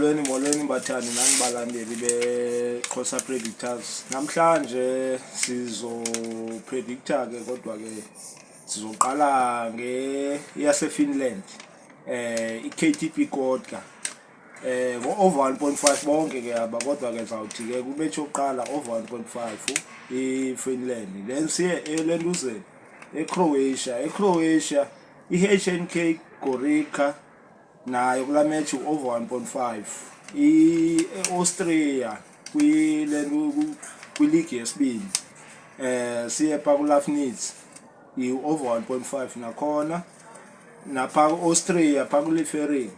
Molweni bathandi nani balandeli be-xhosa predictors. Namhlanje sizo predictor ke kodwa ke sizoqala yase Finland. I-KTP kodwa over 1.5 bonke ke aba kodwa ke zawuthi ke kubethe oqala over 1.5 i-Finland. Then siye elenduzeni eCroatia i-HNK Gorica nayo kula match over 1.5. I-Austria kwi-league yesibini siye pha ku-Lafnitz i-over 1.5 nakhona napha ku-Austria pha ku-Liefering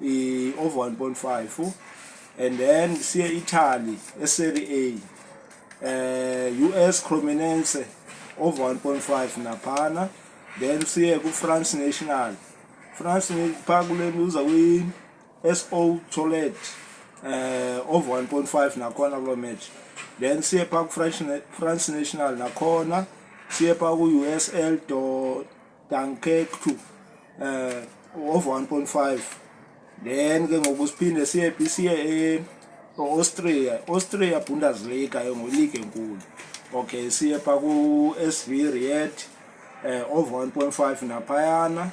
i-over 1.5. And then siye Italy eSerie A, US Cremonese over 1.5 naphana. Then siye ku-France National pha kuleluza kwi-SO Toilet over 1.5 nakhona kulo match. Then siye pha ku-France National nakhona siye pha ku-USL Dunkirk over 1.5. Then ke ngoku siphinde siye Austria Bundesliga league enkulu. Okay, siye pha ku-SV Ried over 1.5 naphayana.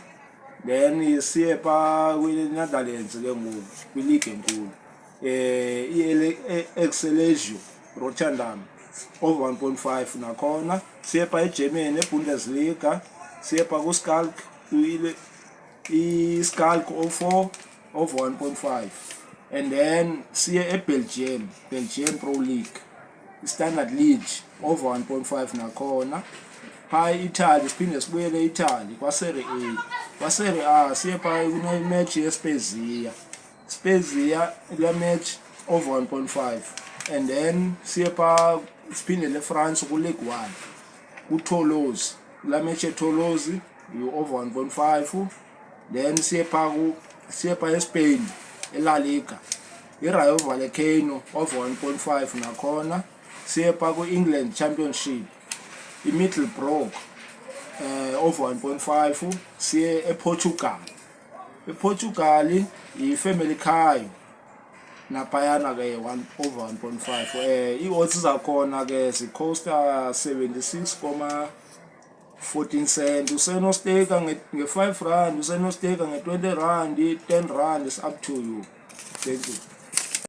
Then siye pha kwi-Netherlands ke ngoku kwi-league enkulu i-Excelsior Rotterdam over 1.5 nakhona. Siye pha eGermany eBundesliga siye pha ku-Schalke i-Schalke 04 over 1.5. And then siye eBelgium Pro League i-Standard Liège over 1.5 nakhona. Pha Italy siphinde sibuyele Italy kwaSerie A siye pha kune-match yeSpezia la match over 1.5. And then siye pha siphinde leFrance ku-Ligue 1 ku-Toulouse la match eToulouse over 1.5. Then siye pha eSpain eLa Liga i-Rayo Vallecano over 1.5 nakhona. Siye pha ku-England Championship i-Middlesbrough over 1.5. siye ePortugal i-Family Caio naphayana ke over 1.5. i-odds zakhona ke zikhosta 76.14 cent. Usenosteka nge-5 rand, usenosteka nge-20 rand, 10 rand, is up to you. Thank you.